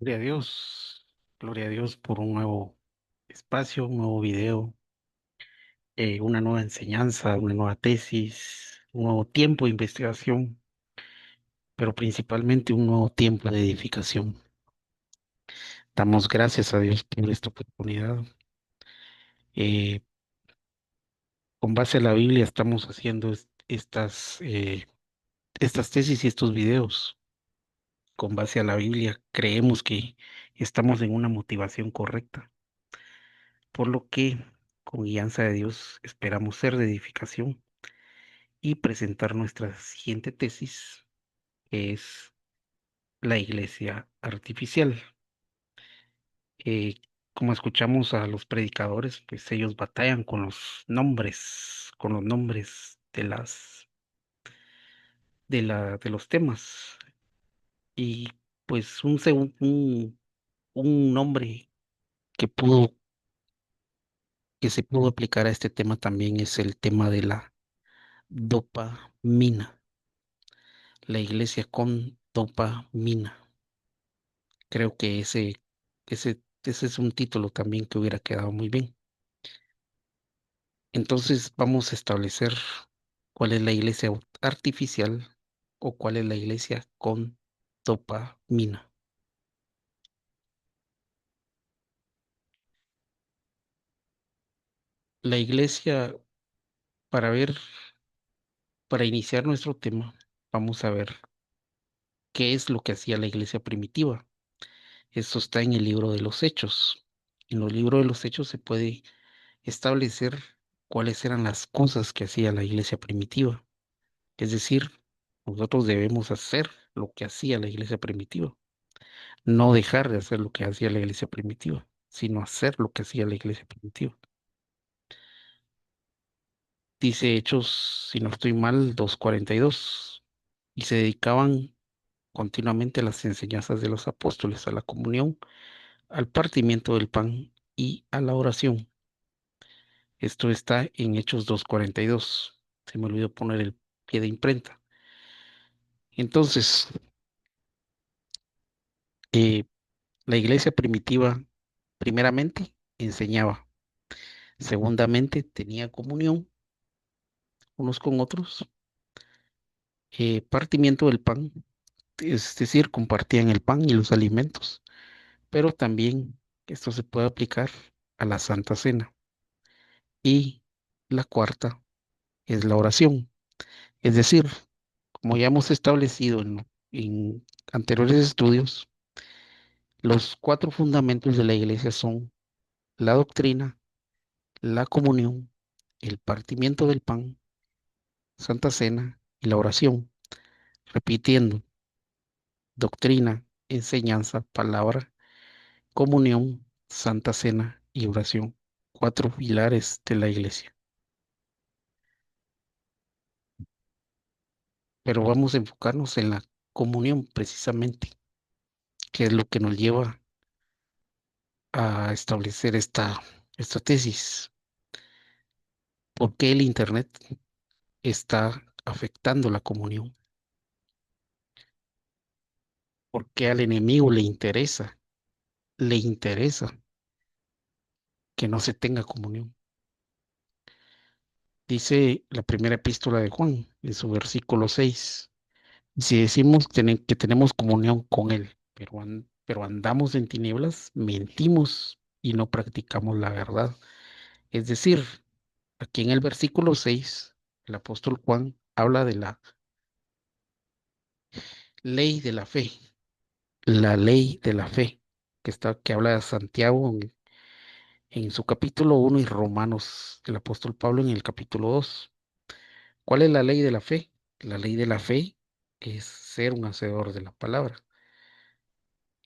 Gloria a Dios por un nuevo espacio, un nuevo video, una nueva enseñanza, una nueva tesis, un nuevo tiempo de investigación, pero principalmente un nuevo tiempo de edificación. Damos gracias a Dios por esta oportunidad. Eh, con base a la Biblia estamos haciendo estas tesis y estos videos. Con base a la Biblia creemos que estamos en una motivación correcta, por lo que con guianza de Dios esperamos ser de edificación y presentar nuestra siguiente tesis, que es la iglesia artificial. Eh, Como escuchamos a los predicadores, pues ellos batallan con los nombres de los temas. Y pues un nombre que que se pudo aplicar a este tema también es el tema de la dopamina, la iglesia con dopamina. Creo que ese es un título también que hubiera quedado muy bien. Entonces vamos a establecer cuál es la iglesia artificial o cuál es la iglesia con dopamina. La iglesia, para ver, para iniciar nuestro tema, vamos a ver qué es lo que hacía la iglesia primitiva. Esto está en el libro de los Hechos. En los libros de los Hechos se puede establecer cuáles eran las cosas que hacía la iglesia primitiva. Es decir, nosotros debemos hacer lo que hacía la iglesia primitiva, no dejar de hacer lo que hacía la iglesia primitiva, sino hacer lo que hacía la iglesia primitiva. Dice Hechos, si no estoy mal, 2:42, y se dedicaban continuamente a las enseñanzas de los apóstoles, a la comunión, al partimiento del pan y a la oración. Esto está en Hechos 2:42. Se me olvidó poner el pie de imprenta. Entonces, eh, la iglesia primitiva, primeramente, enseñaba. Segundamente, tenía comunión unos con otros. Partimiento del pan, es decir, compartían el pan y los alimentos. Pero también esto se puede aplicar a la Santa Cena. Y la cuarta es la oración. Es decir, como ya hemos establecido en anteriores estudios, los cuatro fundamentos de la iglesia son la doctrina, la comunión, el partimiento del pan, Santa Cena y la oración, repitiendo doctrina, enseñanza, palabra, comunión, Santa Cena y oración. Cuatro pilares de la iglesia. Pero vamos a enfocarnos en la comunión precisamente, que es lo que nos lleva a establecer esta tesis. ¿Por qué el Internet está afectando la comunión? ¿Por qué al enemigo le interesa que no se tenga comunión? Dice la primera epístola de Juan, en su versículo 6. Si decimos que tenemos comunión con Él, pero andamos en tinieblas, mentimos y no practicamos la verdad. Es decir, aquí en el versículo 6, el apóstol Juan habla de la ley de la fe, la ley de la fe, que habla de Santiago en su capítulo 1 y Romanos, el apóstol Pablo en el capítulo 2. ¿Cuál es la ley de la fe? La ley de la fe es ser un hacedor de la palabra.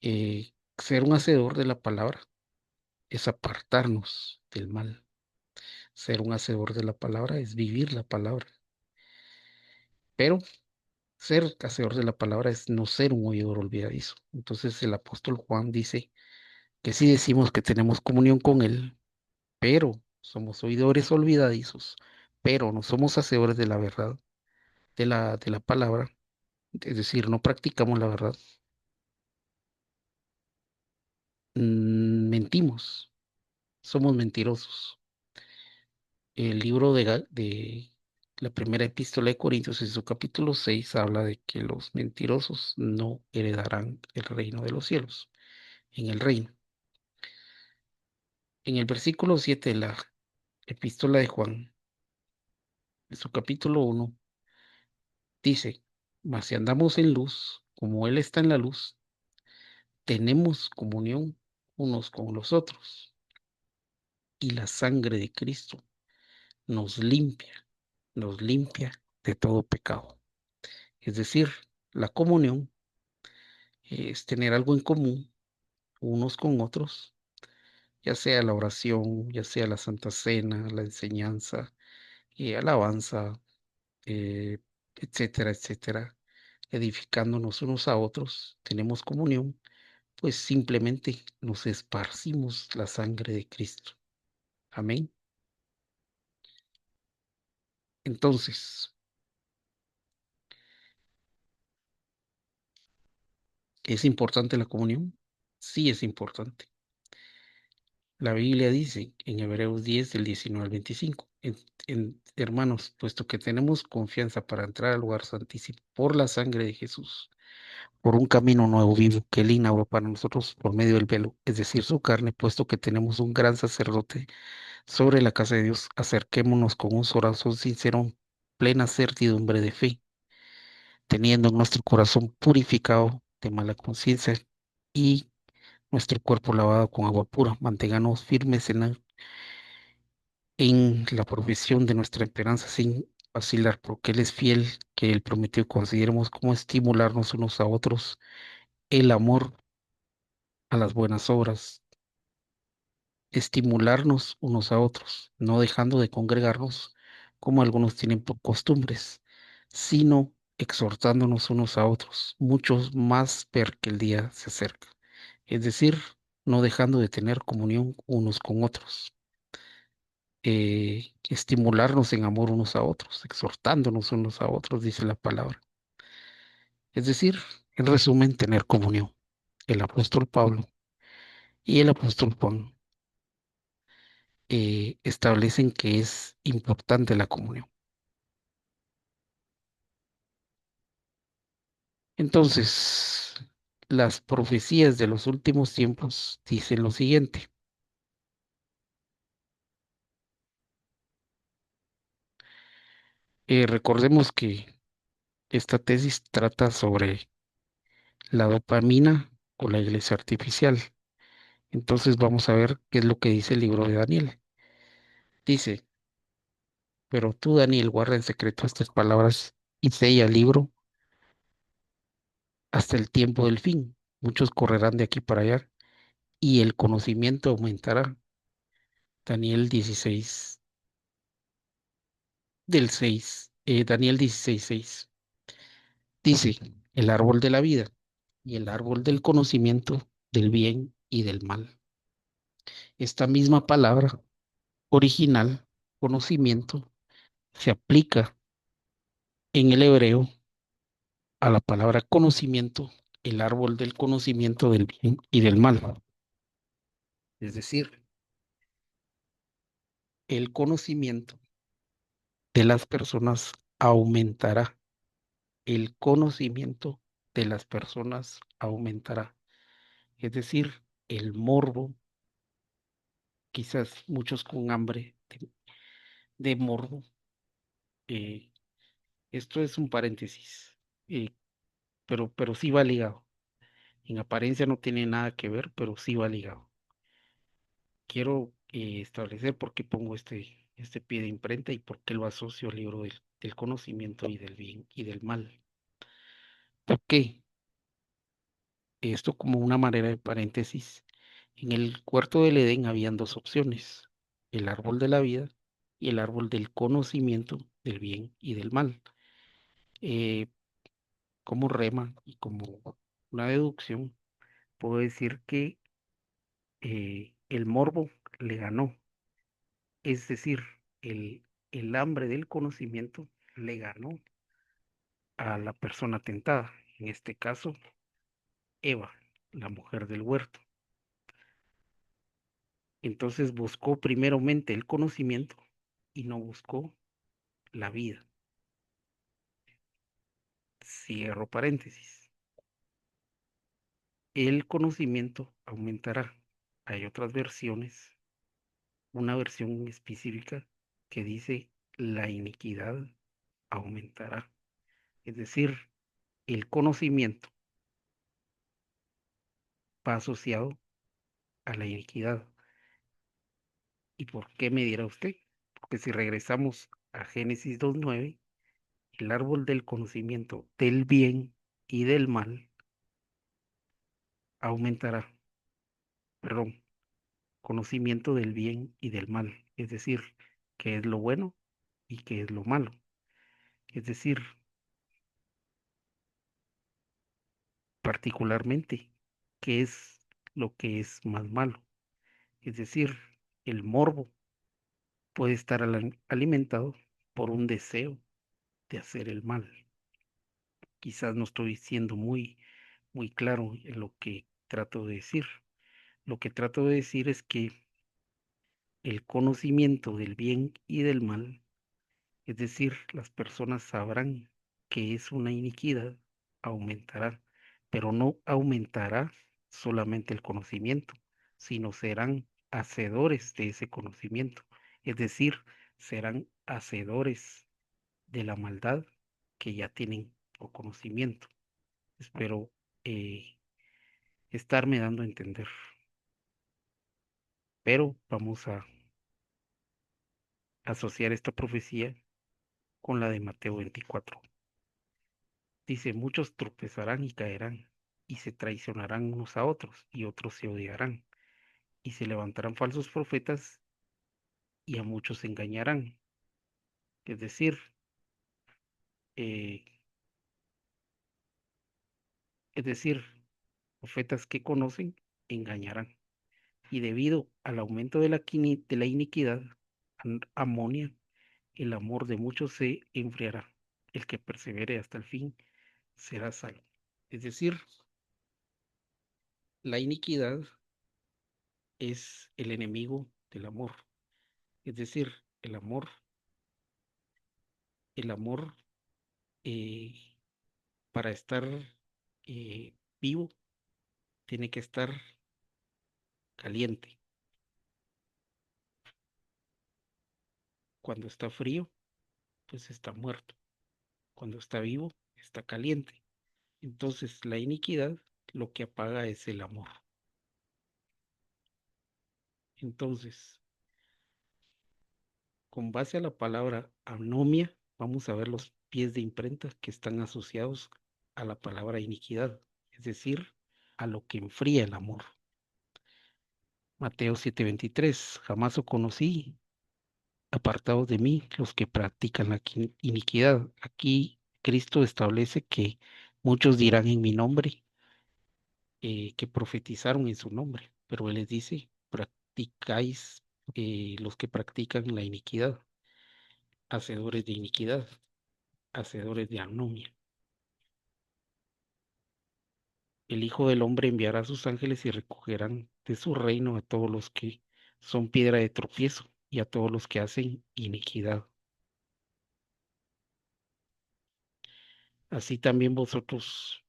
Ser un hacedor de la palabra es apartarnos del mal. Ser un hacedor de la palabra es vivir la palabra. Pero ser hacedor de la palabra es no ser un oidor olvidadizo. Entonces el apóstol Juan dice que sí decimos que tenemos comunión con Él, pero somos oidores olvidadizos, pero no somos hacedores de la verdad, de la palabra, es decir, no practicamos la verdad. mentimos, somos mentirosos. El libro de la primera epístola de Corintios, en su capítulo 6 habla de que los mentirosos no heredarán el reino de los cielos, en el reino. En el versículo 7 de la epístola de Juan, en su capítulo 1 dice, mas si andamos en luz, como Él está en la luz, tenemos comunión unos con los otros, y la sangre de Cristo nos limpia de todo pecado. Es decir, la comunión es tener algo en común unos con otros, ya sea la oración, ya sea la Santa Cena, la enseñanza, alabanza, eh, etcétera, etcétera, edificándonos unos a otros, tenemos comunión, pues simplemente nos esparcimos la sangre de Cristo. Amén. Entonces, ¿es importante la comunión? Sí, es importante. La Biblia dice en Hebreos 10, del 19 al 25, hermanos, puesto que tenemos confianza para entrar al lugar santísimo por la sangre de Jesús, por un camino nuevo vivo que Él inauguró para nosotros por medio del velo, es decir, su carne, puesto que tenemos un gran sacerdote sobre la casa de Dios, acerquémonos con un corazón sincero, plena certidumbre de fe, teniendo nuestro corazón purificado de mala conciencia y nuestro cuerpo lavado con agua pura. Manténganos firmes en la profesión de nuestra esperanza sin vacilar, porque Él es fiel, que Él prometió. Consideremos cómo estimularnos unos a otros, el amor a las buenas obras, estimularnos unos a otros, no dejando de congregarnos como algunos tienen por costumbres, sino exhortándonos unos a otros, muchos más ver que el día se acerca. Es decir, no dejando de tener comunión unos con otros, estimularnos en amor unos a otros, exhortándonos unos a otros, dice la palabra. Es decir, en resumen, tener comunión. El apóstol Pablo y el apóstol Juan establecen que es importante la comunión. Entonces, las profecías de los últimos tiempos dicen lo siguiente. Recordemos que esta tesis trata sobre la dopamina o la iglesia artificial. Entonces vamos a ver qué es lo que dice el libro de Daniel. Dice, pero tú, Daniel, guarda en secreto estas palabras y sella el libro hasta el tiempo del fin. Muchos correrán de aquí para allá y el conocimiento aumentará. Daniel 16 del 6, Daniel 16, 6. Dice, el árbol de la vida y el árbol del conocimiento del bien y del mal. Esta misma palabra original, conocimiento, se aplica en el hebreo a la palabra conocimiento, el árbol del conocimiento del bien y del mal. Es decir, el conocimiento de las personas aumentará. El conocimiento de las personas aumentará. Es decir, el morbo, quizás muchos con hambre de morbo. eh, Esto es un paréntesis, eh, pero sí va ligado. En apariencia no tiene nada que ver, pero sí va ligado. Quiero establecer por qué pongo este pie de imprenta y por qué lo asocio al libro del conocimiento y del bien y del mal. ¿Por qué? Esto como una manera de paréntesis. En el huerto del Edén habían dos opciones, el árbol de la vida y el árbol del conocimiento del bien y del mal. Eh, como rema y como una deducción, puedo decir que el morbo le ganó, es decir, el hambre del conocimiento le ganó a la persona tentada, en este caso, Eva, la mujer del huerto. Entonces buscó primeramente el conocimiento y no buscó la vida. Cierro paréntesis. El conocimiento aumentará. Hay otras versiones, una versión específica que dice la iniquidad aumentará. Es decir, el conocimiento va asociado a la iniquidad. ¿Y por qué me dirá usted? Porque si regresamos a Génesis 2:9, el árbol del conocimiento del bien y del mal aumentará, perdón, conocimiento del bien y del mal, es decir, qué es lo bueno y qué es lo malo, es decir, particularmente, qué es lo que es más malo, es decir, el morbo puede estar alimentado por un deseo de hacer el mal. Quizás no estoy siendo muy claro en lo que trato de decir. Lo que trato de decir es que el conocimiento del bien y del mal, es decir, las personas sabrán que es una iniquidad, aumentará, pero no aumentará solamente el conocimiento, sino serán hacedores de ese conocimiento, es decir, serán hacedores de la maldad que ya tienen por conocimiento. Espero eh, estarme dando a entender, pero vamos a asociar esta profecía con la de Mateo 24. Dice, muchos tropezarán y caerán, y se traicionarán unos a otros, y otros se odiarán, y se levantarán falsos profetas, y a muchos engañarán. Es decir, eh, es decir, profetas que conocen engañarán. Y debido al aumento de la iniquidad, amonia, el amor de muchos se enfriará. El que persevere hasta el fin será salvo. Es decir, la iniquidad es el enemigo del amor. Es decir, el amor, el amor eh, para estar vivo tiene que estar caliente. Cuando está frío, pues está muerto. Cuando está vivo, está caliente. Entonces, la iniquidad lo que apaga es el amor. Entonces, con base a la palabra anomia, vamos a ver los pies de imprenta que están asociados a la palabra iniquidad, es decir, a lo que enfría el amor. Mateo 7:23, jamás os conocí, apartados de mí los que practican la iniquidad. Aquí Cristo establece que muchos dirán en mi nombre, que profetizaron en su nombre, pero Él les dice, practicáis, los que practican la iniquidad, hacedores de iniquidad, hacedores de anomia. El Hijo del Hombre enviará a sus ángeles y recogerán de su reino a todos los que son piedra de tropiezo y a todos los que hacen iniquidad. Así también vosotros,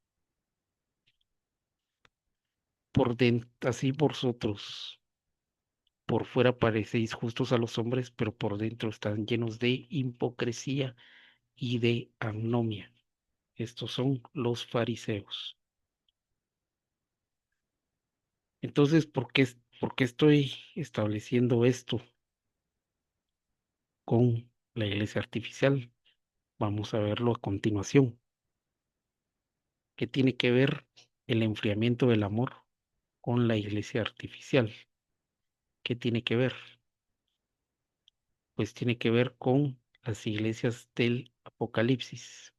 así vosotros por fuera parecéis justos a los hombres, pero por dentro están llenos de hipocresía y de anomia. Estos son los fariseos. Entonces, por qué estoy estableciendo esto con la iglesia artificial? Vamos a verlo a continuación. ¿Qué tiene que ver el enfriamiento del amor con la iglesia artificial? ¿Qué tiene que ver? Pues tiene que ver con las iglesias del Apocalipsis.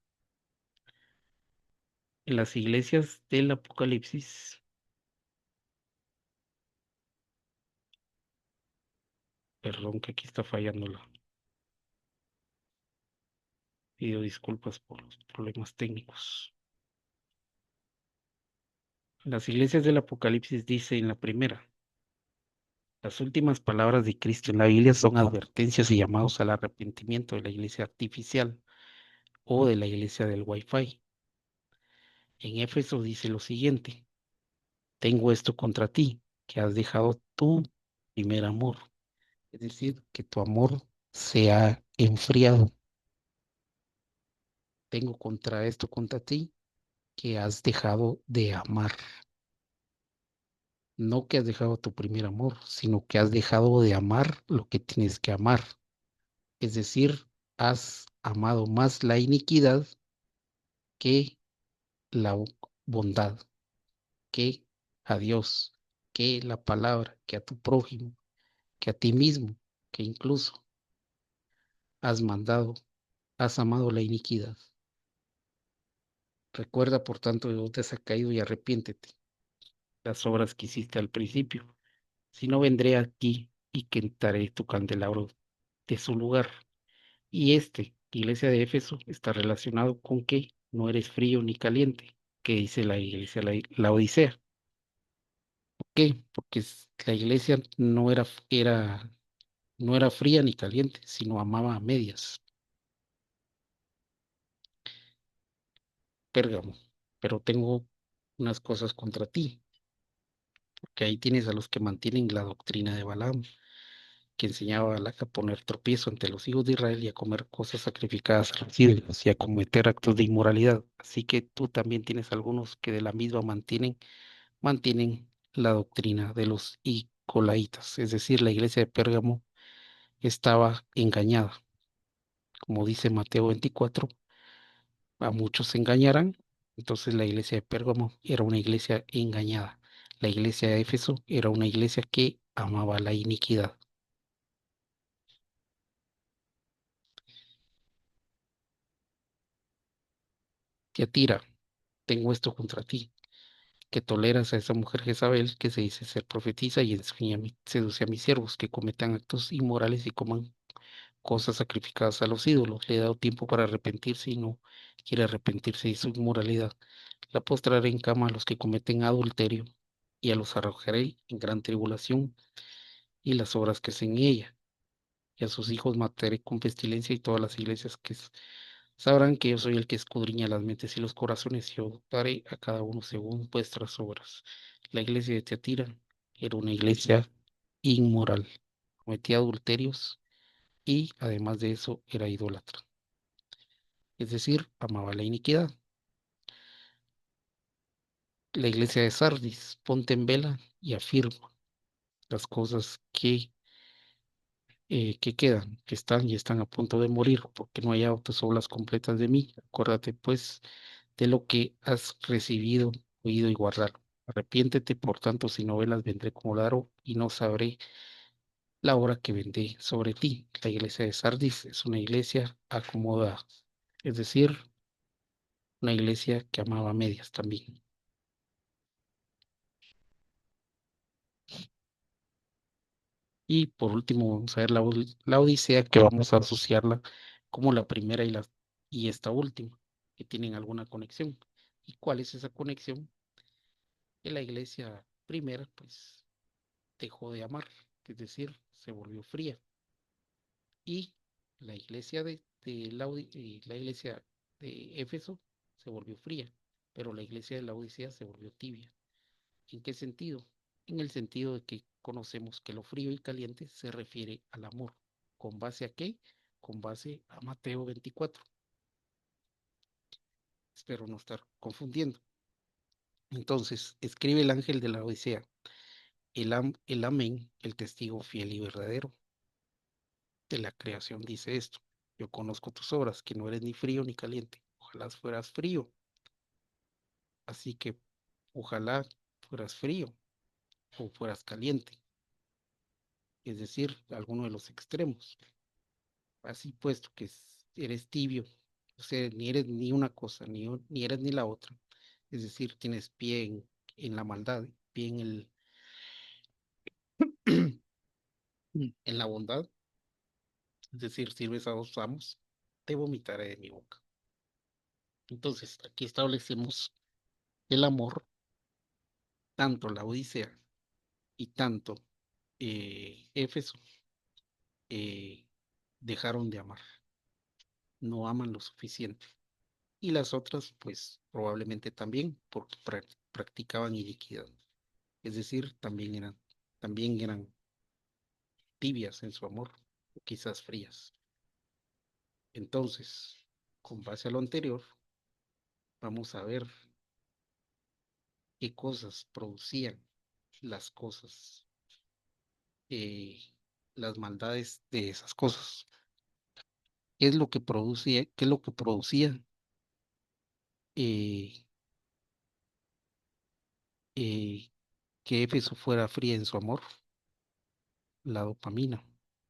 En las iglesias del Apocalipsis, perdón que aquí está fallando pido disculpas por los problemas técnicos. Las iglesias del Apocalipsis dice en la primera, Las últimas palabras de Cristo en la Biblia son advertencias y llamados al arrepentimiento de la iglesia artificial o de la iglesia del Wi-Fi. En Éfeso dice lo siguiente: tengo esto contra ti, que has dejado tu primer amor. Es decir, que tu amor se ha enfriado. Tengo contra esto contra ti, que has dejado de amar. No que has dejado tu primer amor, sino que has dejado de amar lo que tienes que amar. Es decir, has amado más la iniquidad que la bondad, que a Dios, que la palabra, que a tu prójimo, que a ti mismo, que incluso has mandado, has amado la iniquidad. Recuerda, por tanto, de dónde has caído y arrepiéntete las obras que hiciste al principio. Si no, vendré aquí y quitaré tu candelabro de su lugar. Y iglesia de Éfeso, está relacionado con que no eres frío ni caliente, que dice la iglesia la Odisea. ¿Por qué? Porque la iglesia no era fría ni caliente, sino amaba a medias. Pérgamo, pero tengo unas cosas contra ti, porque ahí tienes a los que mantienen la doctrina de Balaam, que enseñaba a Balac a poner tropiezo ante los hijos de Israel y a comer cosas sacrificadas a los ídolos y a cometer actos de inmoralidad. Así que tú también tienes algunos que de la misma mantienen la doctrina de los Icolaitas, es decir, la iglesia de Pérgamo estaba engañada. Como dice Mateo 24, a muchos se engañarán. Entonces la iglesia de Pérgamo era una iglesia engañada. La iglesia de Éfeso era una iglesia que amaba la iniquidad. Tiatira, tengo esto contra ti, que toleras a esa mujer Jezabel que se dice ser profetisa y seduce a mis siervos que cometan actos inmorales y coman cosas sacrificadas a los ídolos. Le he dado tiempo para arrepentirse y no quiere arrepentirse de su inmoralidad. La postraré en cama a los que cometen adulterio y a los arrojaré en gran tribulación y las obras que hacen en ella. Y a sus hijos mataré con pestilencia y todas las iglesias sabrán que yo soy el que escudriña las mentes y los corazones y yo daré a cada uno según vuestras obras. La iglesia de Tiatira era una iglesia inmoral, cometía adulterios y además de eso era idólatra, es decir, amaba la iniquidad. La iglesia de Sardis, ponte en vela y afirma las cosas que quedan, que están y están a punto de morir, porque no hay otras obras completas de mí. Acuérdate pues de lo que has recibido, oído y guardado. Arrepiéntete, por tanto, si no velas, vendré como ladrón y no sabré la hora que vendré sobre ti. La iglesia de Sardis es una iglesia acomodada, es decir, una iglesia que amaba a medias también. Y por último, vamos a ver la Odisea, que vamos a asociarla como la primera y esta última, que tienen alguna conexión. ¿Y cuál es esa conexión? Que la iglesia primera, pues, dejó de amar, es decir, se volvió fría. Y la iglesia la iglesia de Éfeso se volvió fría, pero la iglesia de la Odisea se volvió tibia. ¿En qué sentido? En el sentido de que conocemos que lo frío y caliente se refiere al amor. ¿Con base a qué? Con base a Mateo 24. Espero no estar confundiendo. Entonces, escribe el ángel de la Odisea, el amén, el testigo fiel y verdadero de la creación, dice esto. Yo conozco tus obras, que no eres ni frío ni caliente. Ojalá fueras frío. Así que ojalá fueras frío o fueras caliente, es decir, alguno de los extremos. Así puesto que eres tibio, o sea, ni eres ni una cosa, ni eres ni la otra. Es decir, tienes pie en la maldad, pie en la bondad, es decir, sirves a dos amos, te vomitaré de mi boca. Entonces, aquí establecemos el amor, tanto la Odisea y tanto Éfeso, eh, dejaron de amar, no aman lo suficiente. Y las otras, pues probablemente también, porque practicaban iniquidad. Es decir, también eran tibias en su amor, o quizás frías. Entonces, con base a lo anterior, vamos a ver qué cosas producían las cosas, eh, las maldades de esas cosas. ¿Qué es lo que producía, qué es lo que producía eh, eh, que Éfeso fuera fría en su amor? La dopamina.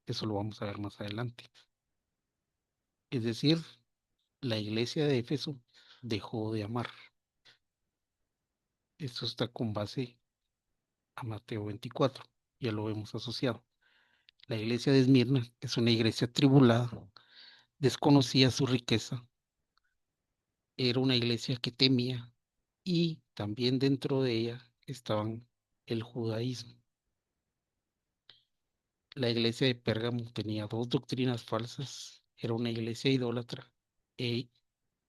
Eso lo vamos a ver más adelante. Es decir, la iglesia de Éfeso dejó de amar. Esto está con base a Mateo 24. Ya lo hemos asociado. La iglesia de Esmirna es una iglesia tribulada, desconocía su riqueza, era una iglesia que temía y también dentro de ella estaban el judaísmo. La iglesia de Pérgamo tenía dos doctrinas falsas, era una iglesia idólatra e-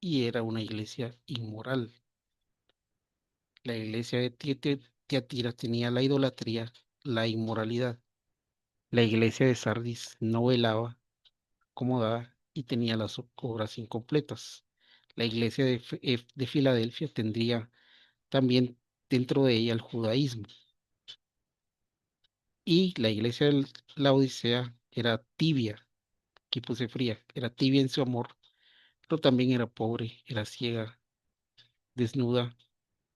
y era una iglesia inmoral. La iglesia de Tiatira tenía la idolatría, la inmoralidad. La iglesia de Sardis no velaba como daba y tenía las obras incompletas. La iglesia de Filadelfia tendría también dentro de ella el judaísmo. Y la iglesia de la Odisea era tibia, aquí puse fría, era tibia en su amor, pero también era pobre, era ciega, desnuda,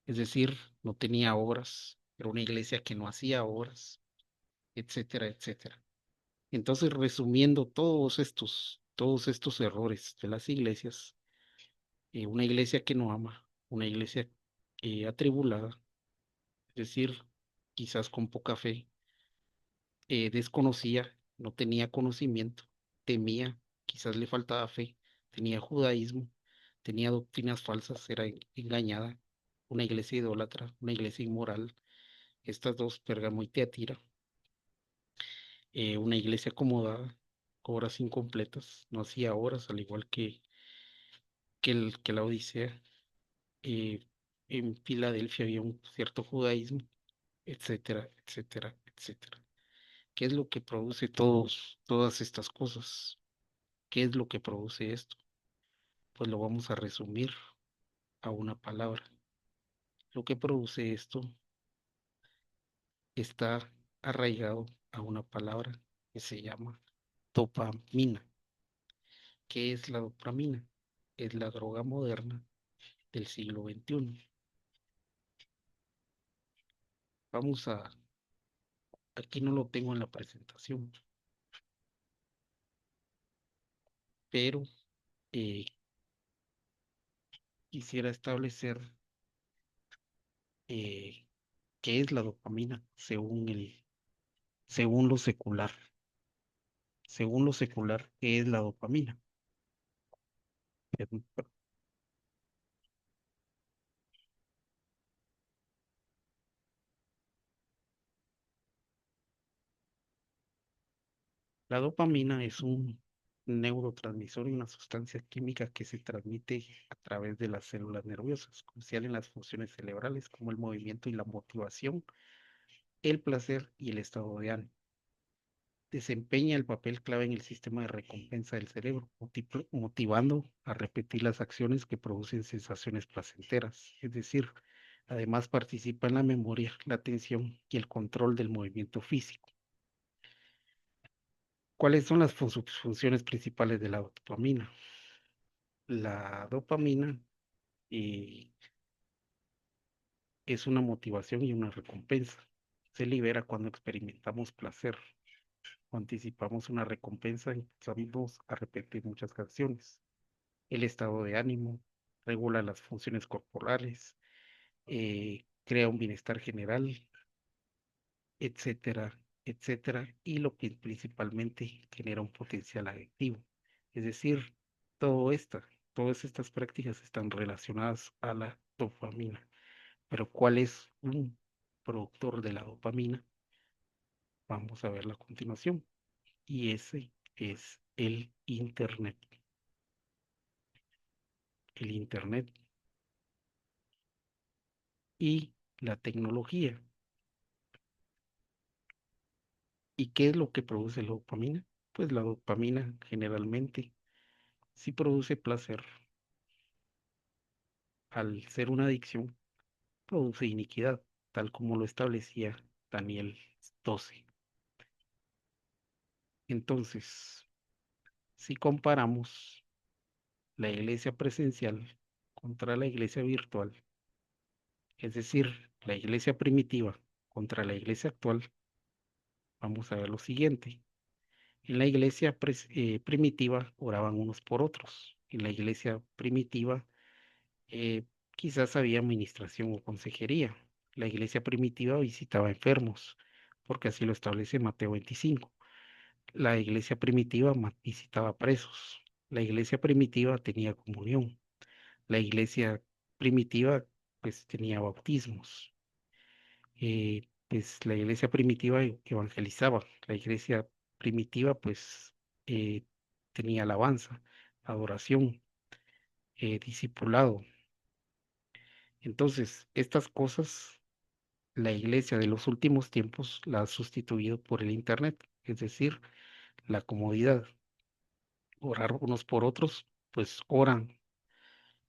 es decir, no tenía obras, era una iglesia que no hacía obras, etcétera, etcétera. Entonces, resumiendo todos estos errores de las iglesias, una iglesia que no ama, una iglesia atribulada, es decir, quizás con poca fe, desconocía, no tenía conocimiento, temía, quizás le faltaba fe, tenía judaísmo, tenía doctrinas falsas, era engañada, una iglesia idólatra, una iglesia inmoral, estas dos, Pérgamo y Teatira, una iglesia acomodada, obras incompletas, no hacía obras, al igual que la Odisea. eh, en Filadelfia había un cierto judaísmo, etcétera, etcétera, etcétera. ¿Qué es lo que produce todas estas cosas? ¿Qué es lo que produce esto? Pues lo vamos a resumir a una palabra. Lo que produce esto está arraigado a una palabra que se llama dopamina. ¿Qué es la dopamina? Es la droga moderna del siglo XXI. Vamos a, aquí no lo tengo en la presentación, pero eh, quisiera establecer eh, qué es la dopamina según lo secular. Según lo secular, ¿qué es la dopamina? La dopamina es un neurotransmisor y una sustancia química que se transmite a través de las células nerviosas, crucial en las funciones cerebrales como el movimiento y la motivación, el placer y el estado de ánimo. Desempeña el papel clave en el sistema de recompensa del cerebro, motivando a repetir las acciones que producen sensaciones placenteras. Es decir, además participa en la memoria, la atención y el control del movimiento físico. ¿Cuáles son las funciones principales de la dopamina? La dopamina eh, es una motivación y una recompensa. Se libera cuando experimentamos placer o anticipamos una recompensa y empezamos a repetir muchas acciones. El estado de ánimo regula las funciones corporales, crea un bienestar general, etcétera, etcétera, y lo que principalmente genera un potencial adictivo. Es decir, todo esta, todas estas prácticas están relacionadas a la dopamina. Pero ¿cuál es un productor de la dopamina? vamos a verla a continuación. Y ese es el Internet. El Internet y la tecnología. ¿Y qué es lo que produce la dopamina? Pues la dopamina generalmente sí produce placer. Al ser una adicción, produce iniquidad, tal como lo establecía Daniel 12. Entonces, si comparamos la iglesia presencial contra la iglesia virtual, es decir, la iglesia primitiva contra la iglesia actual, vamos a ver lo siguiente. En la iglesia primitiva oraban unos por otros. En la iglesia primitiva eh, quizás había administración o consejería. La iglesia primitiva visitaba enfermos, porque así lo establece Mateo 25. La iglesia primitiva visitaba presos. La iglesia primitiva tenía comunión. La iglesia primitiva pues tenía bautismos. Pues la iglesia primitiva evangelizaba. La iglesia primitiva pues eh, tenía alabanza, adoración, discipulado. Entonces, estas cosas la iglesia de los últimos tiempos la ha sustituido por el Internet, es decir, la comodidad, orar unos por otros, pues oran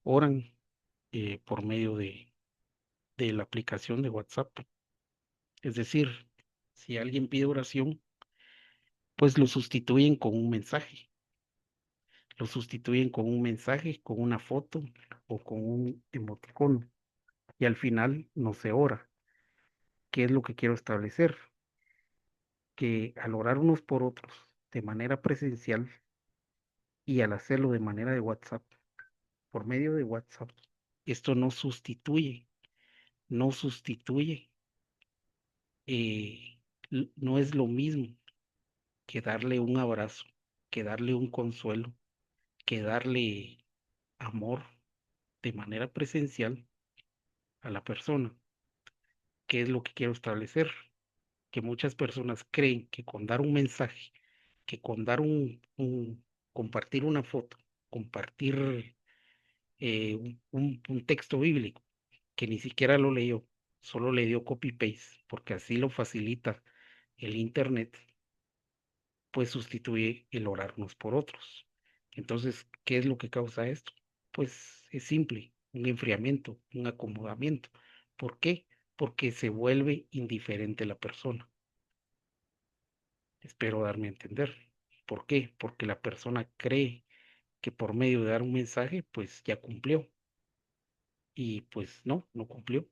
por medio de la aplicación de WhatsApp. Es decir, si alguien pide oración, pues lo sustituyen con un mensaje, con una foto o con un emoticono, y al final no se ora. ¿Qué es lo que quiero establecer? Que al orar unos por otros de manera presencial y al hacerlo de manera de WhatsApp, por medio de WhatsApp, esto no sustituye, eh, no es lo mismo que darle un abrazo, que darle un consuelo, que darle amor de manera presencial a la persona. ¿Qué es lo que quiero establecer? Que muchas personas creen que con dar un mensaje, que con dar compartir una foto, compartir un texto bíblico, que ni siquiera lo leyó, solo le dio copy-paste, porque así lo facilita el Internet, pues sustituye el orar unos por otros. Entonces, ¿qué es lo que causa esto? Pues es simple, un enfriamiento, un acomodamiento. ¿Por qué? Porque se vuelve indiferente la persona. Espero darme a entender. ¿Por qué? Porque la persona cree que por medio de dar un mensaje, pues ya cumplió. Y pues no, no cumplió.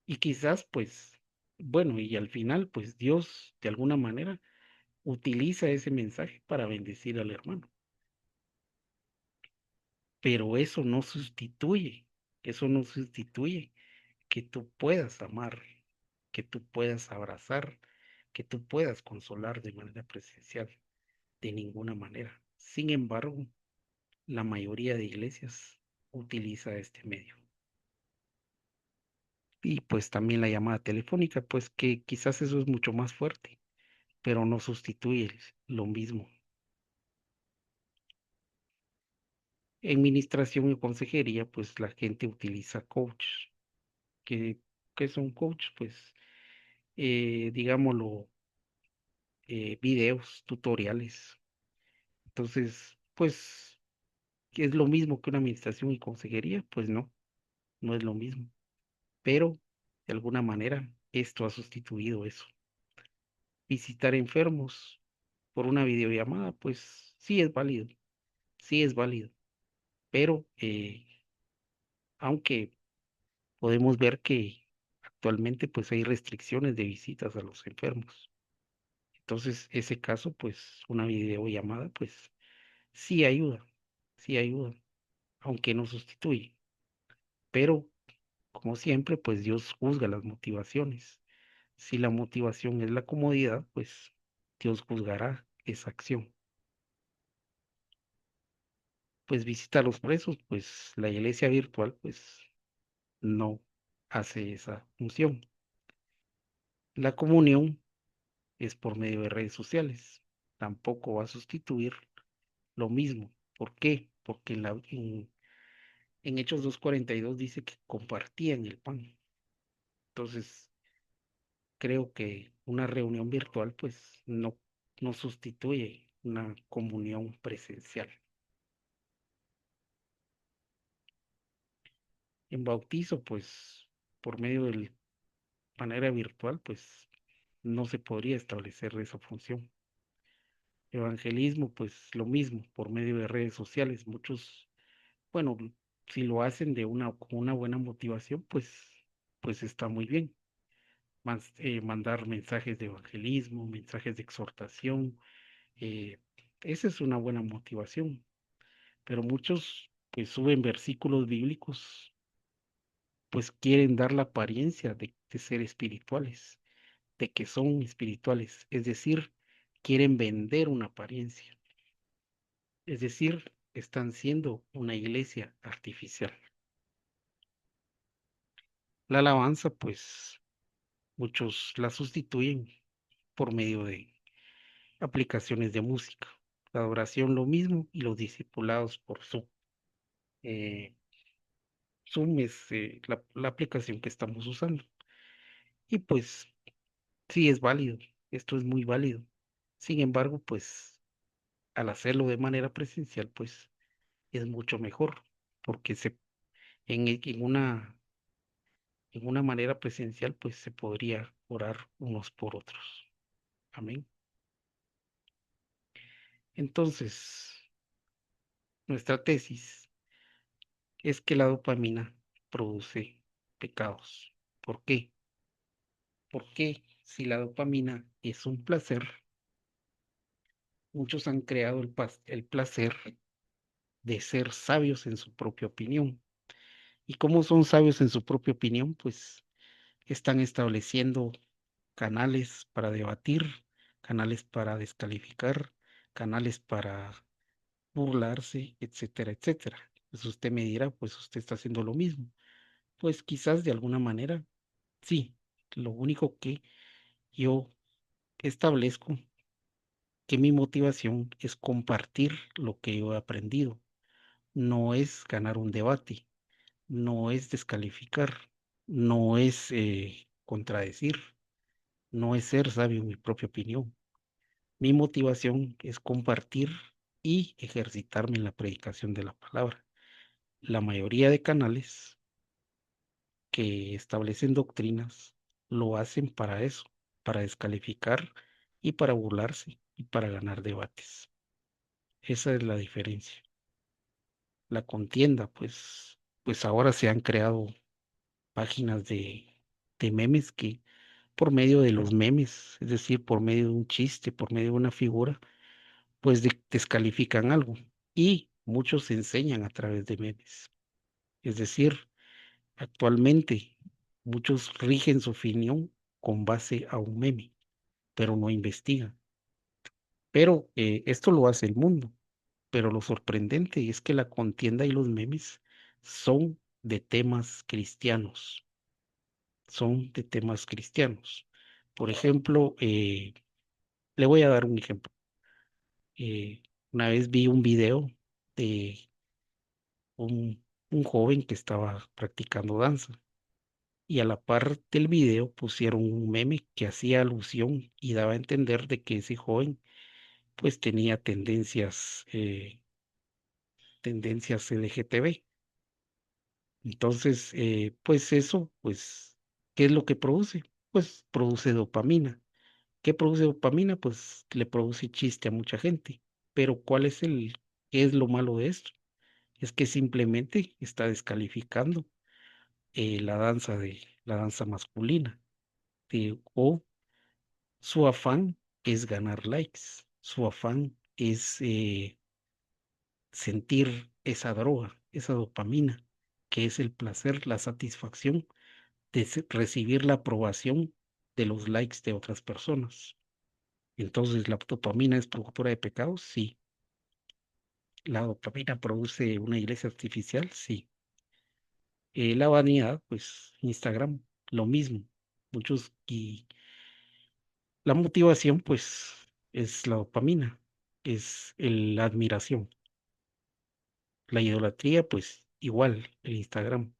Y quizás, pues, bueno, y al final, pues Dios de alguna manera utiliza ese mensaje para bendecir al hermano. Pero eso no sustituye que tú puedas amar, que tú puedas abrazar, que tú puedas consolar de manera presencial, de ninguna manera. Sin embargo, la mayoría de iglesias utiliza este medio. Y pues también la llamada telefónica, pues que quizás eso es mucho más fuerte, pero no sustituye lo mismo. En administración y consejería, pues la gente utiliza coach. ¿Qué, qué son coach? Pues, digámoslo, videos, tutoriales. Entonces, pues, ¿qué es lo mismo que una administración y consejería? Pues no, no es lo mismo. Pero, de alguna manera, esto ha sustituido eso. Visitar enfermos por una videollamada, pues sí es válido. Pero, aunque podemos ver que actualmente pues hay restricciones de visitas a los enfermos. Entonces, ese caso, pues una videollamada, pues sí ayuda, sí ayuda, aunque no sustituye. Pero, como siempre, pues Dios juzga las motivaciones. Si la motivación es la comodidad, pues Dios juzgará esa acción. Pues visita a los presos, pues la iglesia virtual, pues no hace esa función. La comunión es por medio de redes sociales. Tampoco va a sustituir lo mismo. ¿Por qué? Porque en Hechos 2:42 dice que compartían el pan. Entonces, creo que una reunión virtual pues no sustituye una comunión presencial. En bautizo, pues por medio de manera virtual, pues no se podría establecer esa función. Evangelismo, pues lo mismo, por medio de redes sociales. Muchos, bueno, si lo hacen con una buena motivación, pues está muy bien. Mandar mensajes de evangelismo, mensajes de exhortación, eh, esa es una buena motivación. Pero muchos, pues suben versículos bíblicos, pues quieren dar la apariencia de ser espirituales, de que son espirituales, es decir, quieren vender una apariencia, es decir, están siendo una iglesia artificial. La alabanza, pues muchos la sustituyen por medio de aplicaciones de música. La adoración lo mismo y los discipulados por Zoom. Eh, Zoom es la aplicación que estamos usando. Y pues sí es válido, esto es muy válido. Sin embargo, pues al hacerlo de manera presencial, pues es mucho mejor, porque en una manera presencial, pues se podría orar unos por otros. Amén. Entonces, nuestra tesis es que la dopamina produce pecados. ¿Por qué? Porque si la dopamina es un placer, muchos han creado el placer de ser sabios en su propia opinión. ¿Y cómo son sabios en su propia opinión? Pues están estableciendo canales para debatir, canales para descalificar, canales para burlarse, etcétera, etcétera. Pues usted me dirá, pues usted está haciendo lo mismo. Pues quizás de alguna manera, sí. Lo único que yo establezco que mi motivación es compartir lo que yo he aprendido. No es ganar un debate, no es descalificar, no es contradecir, no es ser sabio en mi propia opinión. Mi motivación es compartir y ejercitarme en la predicación de la palabra. La mayoría de canales que establecen doctrinas lo hacen para eso, para descalificar y para burlarse y para ganar debates. Esa es la diferencia. La contienda, pues ahora se han creado páginas de memes que por medio de los memes, es decir, por medio de un chiste, por medio de una figura, pues descalifican algo. Y muchos enseñan a través de memes. Es decir, actualmente muchos rigen su opinión con base a un meme, pero no investigan. Pero esto lo hace el mundo. Pero lo sorprendente es que la contienda y los memes son de temas cristianos, son de temas cristianos. Por ejemplo, le voy a dar un ejemplo. Una vez vi un video de un joven que estaba practicando danza y a la par del video pusieron un meme que hacía alusión y daba a entender de que ese joven pues tenía tendencias LGTB. Entonces, pues eso, pues, ¿qué es lo que produce? Pues produce dopamina. ¿Qué produce dopamina? Pues le produce chiste a mucha gente. Pero qué es lo malo de esto? Es que simplemente está descalificando la danza masculina. O su afán es ganar likes. Su afán es sentir esa droga, esa dopamina, que es el placer, la satisfacción de recibir la aprobación de los likes de otras personas. Entonces, ¿la dopamina es productora de pecados? Sí. ¿La dopamina produce una iglesia artificial? Sí. La vanidad, pues Instagram, lo mismo. Muchos La motivación, pues, es la dopamina, es la admiración. La idolatría, pues, igual, el Instagram.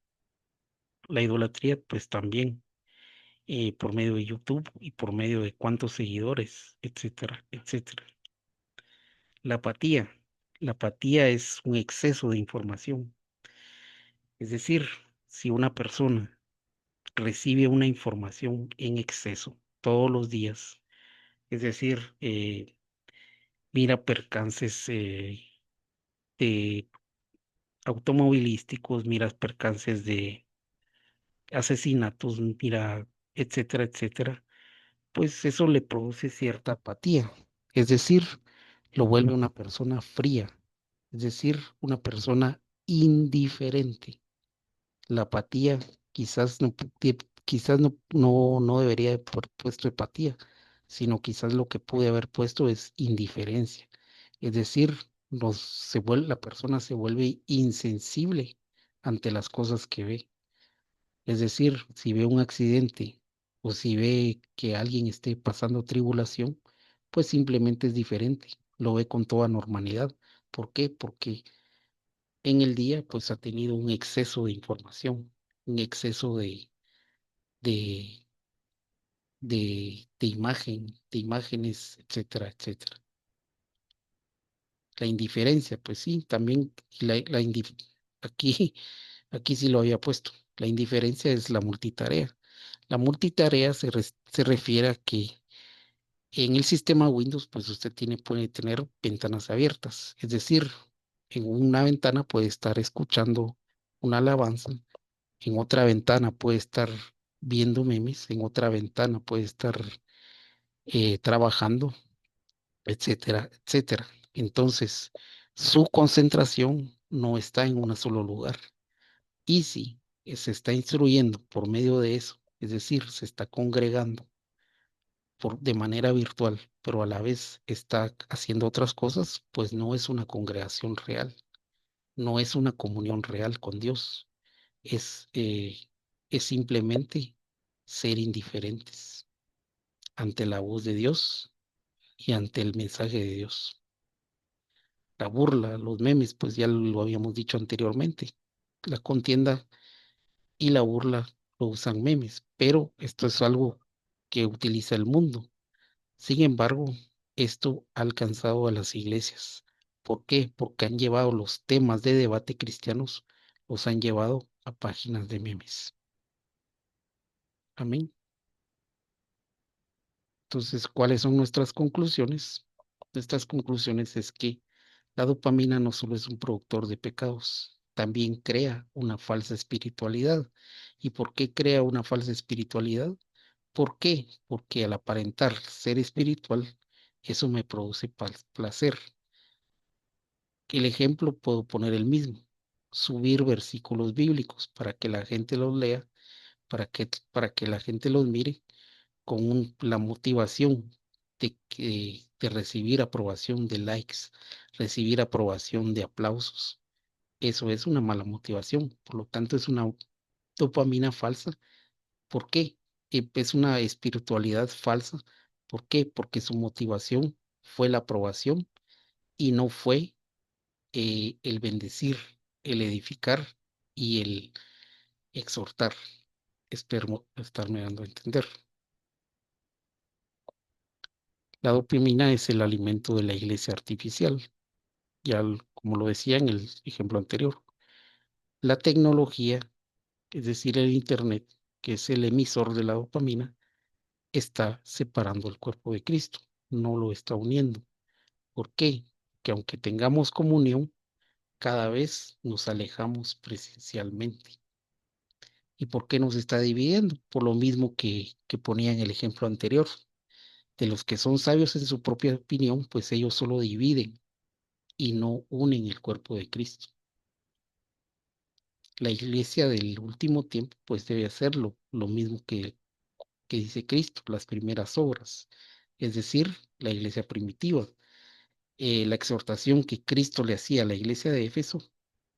La idolatría, pues, también por medio de YouTube y por medio de cuántos seguidores, etcétera, etcétera. La apatía. La apatía es un exceso de información. Es decir, si una persona recibe una información en exceso todos los días, es decir, mira percances de automovilísticos, mira percances de asesinatos, mira, etcétera, etcétera, pues eso le produce cierta apatía. Es decir, lo vuelve una persona fría, es decir, una persona indiferente. La apatía quizás quizás no debería haber puesto apatía, sino quizás lo que pude haber puesto es indiferencia. Es decir, la persona se vuelve insensible ante las cosas que ve. Es decir, si ve un accidente o si ve que alguien esté pasando tribulación, pues simplemente es diferente, lo ve con toda normalidad. ¿Por qué? Porque en el día pues ha tenido un exceso de información, un exceso de, de imágenes, etcétera, etcétera. La indiferencia, pues sí, también aquí, aquí sí lo había puesto. La indiferencia es la multitarea. La multitarea se refiere a que en el sistema Windows, pues usted puede tener ventanas abiertas. Es decir, en una ventana puede estar escuchando una alabanza, en otra ventana puede estar viendo memes, en otra ventana puede estar trabajando, etcétera, etcétera. Entonces, su concentración no está en un solo lugar. Y si se está instruyendo por medio de eso, es decir, se está congregando de manera virtual, pero a la vez está haciendo otras cosas, pues no es una congregación real, no es una comunión real con Dios, es, eh, es simplemente ser indiferentes ante la voz de Dios y ante el mensaje de Dios. La burla, los memes, pues ya lo habíamos dicho anteriormente, la contienda y la burla lo usan memes, pero esto es algo que utiliza el mundo. Sin embargo, esto ha alcanzado a las iglesias. ¿Por qué? Porque han llevado los temas de debate cristianos, los han llevado a páginas de memes. Amén. Entonces, ¿cuáles son nuestras conclusiones? Nuestras conclusiones es que la dopamina no solo es un productor de pecados, también crea una falsa espiritualidad. ¿Y por qué crea una falsa espiritualidad? ¿Por qué? Porque al aparentar ser espiritual, eso me produce placer. El ejemplo puedo poner el mismo, subir versículos bíblicos para que la gente los lea, para que la gente los mire con la motivación de recibir aprobación de likes, recibir aprobación de aplausos. Eso es una mala motivación, por lo tanto es una dopamina falsa. ¿Por qué? Es una espiritualidad falsa. ¿Por qué? Porque su motivación fue la aprobación y no fue el bendecir, el edificar y el exhortar. Espero estarme dando a entender. La dopamina es el alimento de la iglesia artificial, ya como lo decía en el ejemplo anterior. La tecnología, es decir, el Internet, que es el emisor de la dopamina, está separando el cuerpo de Cristo, no lo está uniendo. ¿Por qué? Que aunque tengamos comunión, cada vez nos alejamos presencialmente. ¿Y por qué nos está dividiendo? Por lo mismo que ponía en el ejemplo anterior. De los que son sabios en su propia opinión, pues ellos solo dividen y no unen el cuerpo de Cristo. La iglesia del último tiempo, pues debe hacerlo, lo mismo que dice Cristo, las primeras obras, es decir, la iglesia primitiva. La exhortación que Cristo le hacía a la iglesia de Éfeso,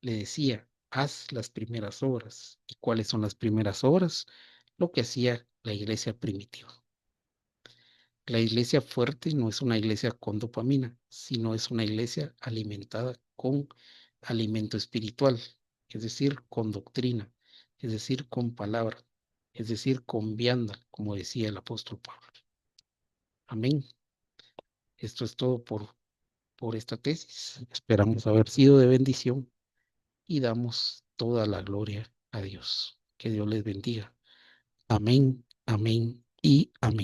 le decía, haz las primeras obras. ¿Y cuáles son las primeras obras? Lo que hacía la iglesia primitiva. La iglesia fuerte no es una iglesia con dopamina, sino es una iglesia alimentada con alimento espiritual, es decir, con doctrina, es decir, con palabra, es decir, con vianda, como decía el apóstol Pablo. Amén. Esto es todo por esta tesis. Esperamos haber sido de bendición y damos toda la gloria a Dios. Que Dios les bendiga. Amén, amén y amén.